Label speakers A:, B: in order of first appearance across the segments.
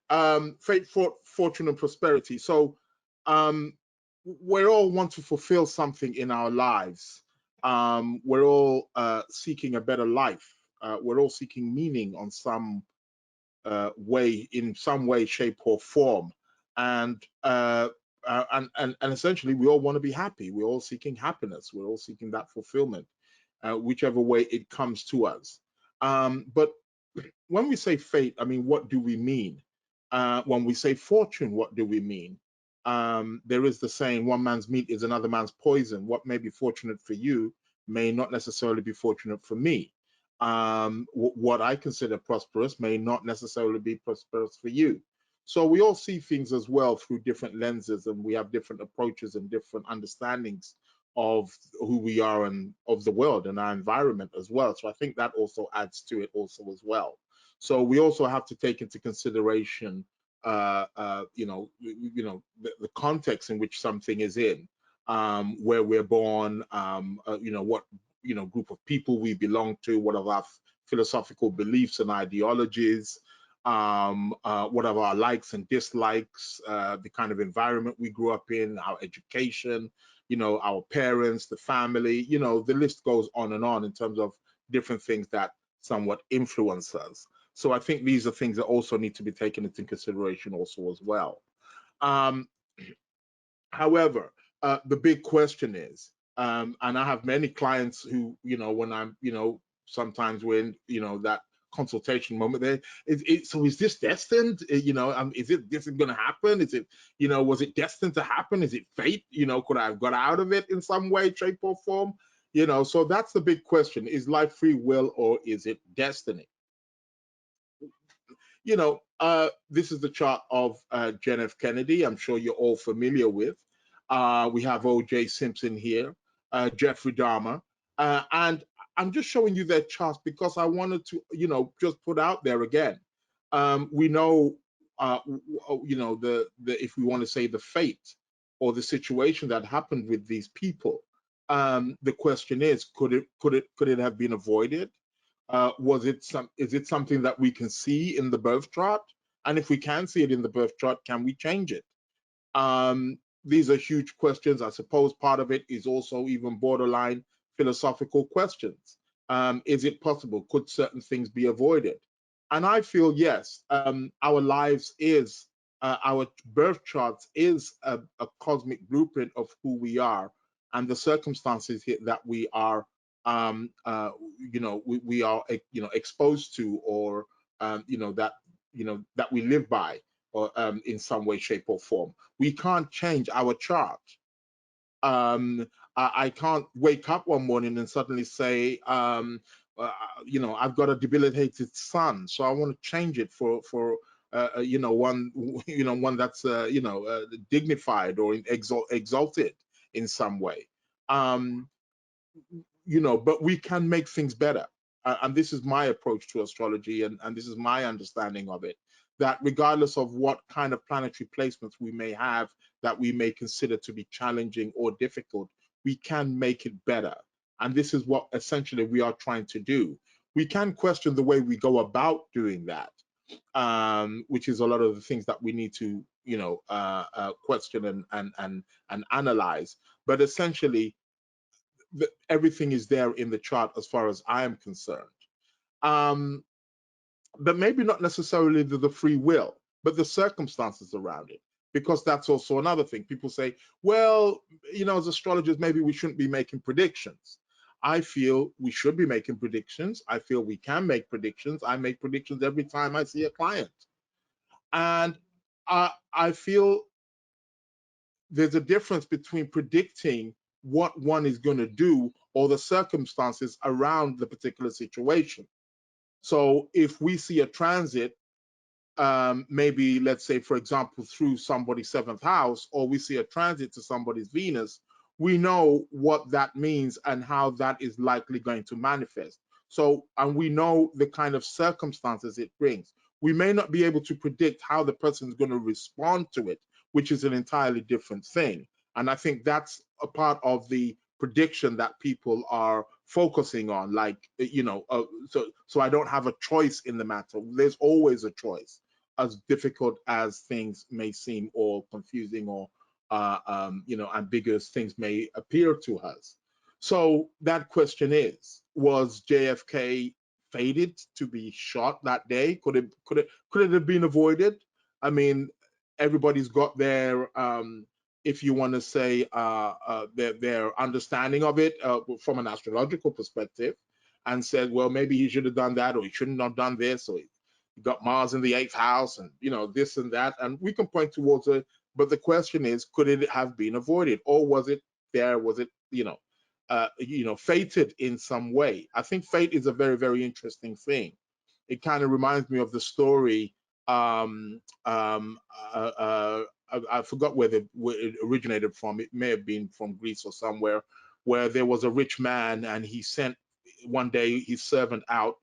A: Fate, fortune, and prosperity. So we all want to fulfill something in our lives. We're all seeking a better life. We're all seeking meaning on some way, in some way, shape, or form. And and essentially, we all want to be happy. We're all seeking happiness. We're all seeking that fulfillment, whichever way it comes to us. But when we say fate, I mean, what do we mean? When we say fortune, what do we mean? There is the saying, one man's meat is another man's poison. What may be fortunate for you may not necessarily be fortunate for me. What I consider prosperous may not necessarily be prosperous for you. So we all see things as well through different lenses, and we have different approaches and different understandings of who we are and of the world and our environment as well. So I think that also adds to it also as well. So we also have to take into consideration, the context in which something is in, where we're born, what group of people we belong to, what are our philosophical beliefs and ideologies, what are our likes and dislikes, the kind of environment we grew up in, our education, our parents, the family, the list goes on and on in terms of different things that somewhat influence us. So I think these are things that also need to be taken into consideration also as well. However, the big question is, and I have many clients who, when I'm, sometimes when, that consultation moment there, so is this destined? Is this going to happen? Is it, was it destined to happen? Is it fate? Could I have got out of it in some way, shape, or form? So that's the big question. Is life free will or is it destiny? This is the chart of John F. Kennedy. I'm sure you're all familiar with. We have O.J. Simpson here, Jeffrey Dahmer, and I'm just showing you their charts because I wanted to, just put out there again. We know, if we want to say the fate or the situation that happened with these people. The question is, could it have been avoided? Is it something that we can see in the birth chart? And if we can see it in the birth chart, can we change it? These are huge questions. I suppose part of it is also even borderline philosophical questions. Is it possible? Could certain things be avoided? And I feel yes. Our lives is, our birth charts is a cosmic blueprint of who we are and the circumstances that we are we are exposed to, or that we live by, or in some way, shape, or form. We can't change our chart. I can't wake up one morning and suddenly say, I've got a debilitated son, so I want to change it for one that's dignified or exalted in some way. But we can make things better. And this is my approach to astrology, and this is my understanding of it, that regardless of what kind of planetary placements we may have that we may consider to be challenging or difficult, we can make it better. And this is what essentially we are trying to do. We can question the way we go about doing that, which is a lot of the things that we need to, question and analyze. But essentially, everything is there in the chart as far as I am concerned. But maybe not necessarily the free will, but the circumstances around it, because that's also another thing. People say, well, as astrologers, maybe we shouldn't be making predictions. I feel we should be making predictions. I feel we can make predictions. I make predictions every time I see a client. And I feel there's a difference between predicting what one is going to do or the circumstances around the particular situation. So if we see a transit, maybe let's say, for example, through somebody's 7th house, or we see a transit to somebody's Venus, we know what that means and how that is likely going to manifest. So, and we know the kind of circumstances it brings. We may not be able to predict how the person is going to respond to it, which is an entirely different thing. And I think that's a part of the prediction that people are focusing on, like, so I don't have a choice in the matter. There's always a choice. as difficult as things may seem, or confusing, or ambiguous things may appear to us. So that question is: was JFK fated to be shot that day? Could it have been avoided? I mean, everybody's got their if you want to say their understanding of it from an astrological perspective, and said, well, maybe he should have done that, or he shouldn't have done this, or he got Mars in the 8th house, and this and that, and we can point towards it. But the question is, could it have been avoided, or was it there? Was it fated in some way? I think fate is a very, very interesting thing. It kind of reminds me of the story. I forgot where it originated from. It may have been from Greece or somewhere, where there was a rich man, and he sent one day his servant out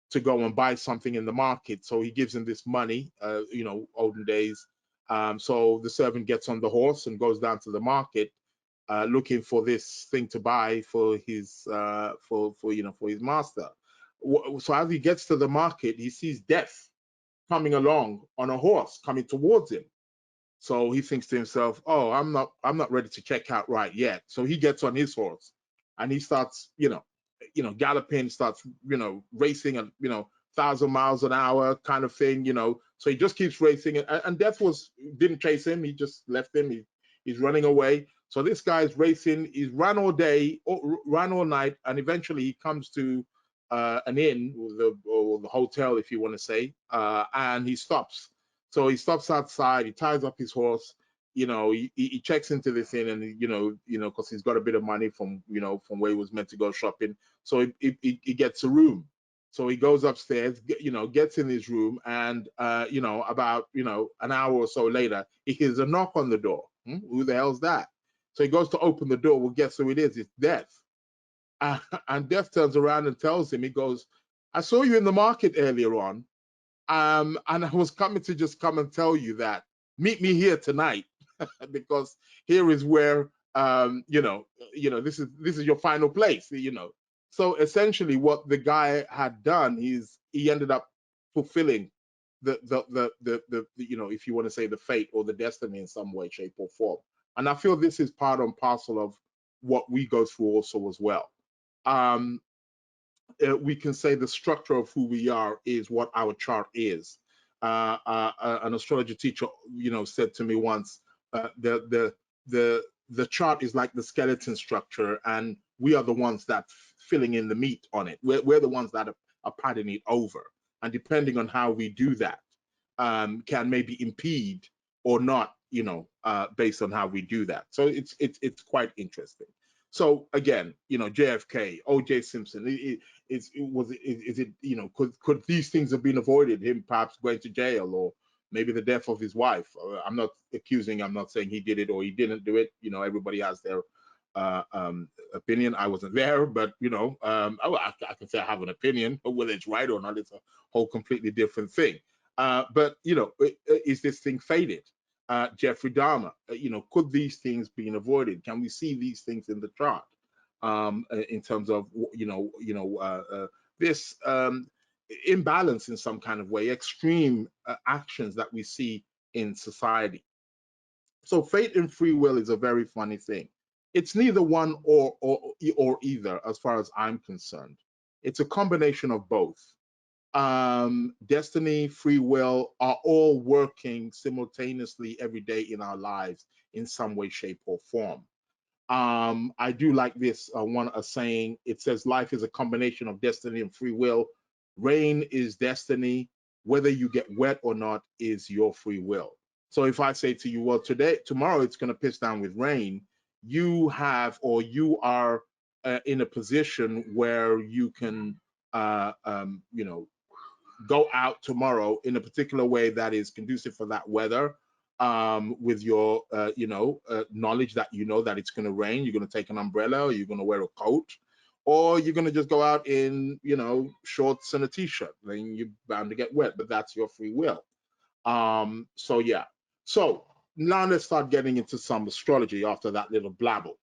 A: to go and buy something in the market. So he gives him this money, olden days. So the servant gets on the horse and goes down to the market, looking for this thing to buy for his for his master. So as he gets to the market, he sees Death coming along on a horse, coming towards him. So he thinks to himself, oh, I'm not ready to check out right yet. So he gets on his horse and he starts, galloping, starts, racing at, 1,000 miles an hour kind of thing, So he just keeps racing, and Death didn't chase him. He just left him. He's running away. So this guy's racing. He's run all day, run all night, and eventually he comes to an inn, or the hotel, if you want to say, and he stops. So he stops outside, he ties up his horse, he checks into this inn, and because he's got a bit of money from where he was meant to go shopping. So he gets a room. So he goes upstairs, gets in his room, and about an hour or so later, he hears a knock on the door. Who the hell's that? So he goes to open the door. Well, guess who it is? It's Death. And Death turns around and tells him, he goes, I saw you in the market earlier on. And I was coming to just come and tell you that meet me here tonight, because here is where this is your final place, So essentially, what the guy had done is he ended up fulfilling the if you want to say the fate or the destiny in some way, shape, or form. And I feel this is part and parcel of what we go through also as well. We can say the structure of who we are is what our chart is. An astrology teacher, said to me once, the chart is like the skeleton structure, and we are the ones that filling in the meat on it. We're the ones that are padding it over, and depending on how we do that, can maybe impede or not, based on how we do that. So it's quite interesting. So again, JFK, O.J. Simpson, could these things have been avoided? Him perhaps going to jail, or maybe the death of his wife. I'm not saying he did it or he didn't do it. Everybody has their opinion. I wasn't there, but I can say I have an opinion, but whether it's right or not, it's a whole completely different thing. But is this thing fated? Jeffrey Dahmer, could these things be avoided? Can we see these things in the chart, in terms of this imbalance in some kind of way, extreme actions that we see in society? So fate and free will is a very funny thing. It's neither one or either, as far as I'm concerned. It's a combination of both. Destiny, free will are all working simultaneously every day in our lives in some way, shape, or form. I do like this a saying. It says life is a combination of destiny and free will. Rain is destiny. Whether you get wet or not is your free will. So if I say to you, well, tomorrow it's going to piss down with rain, you are in a position where you can go out tomorrow in a particular way that is conducive for that weather, with your knowledge that that it's going to rain. You're going to take an umbrella, or you're going to wear a coat, or you're going to just go out in shorts and a t-shirt. Then you're bound to get wet, but that's your free will. So yeah. So now let's start getting into some astrology after that little blabble.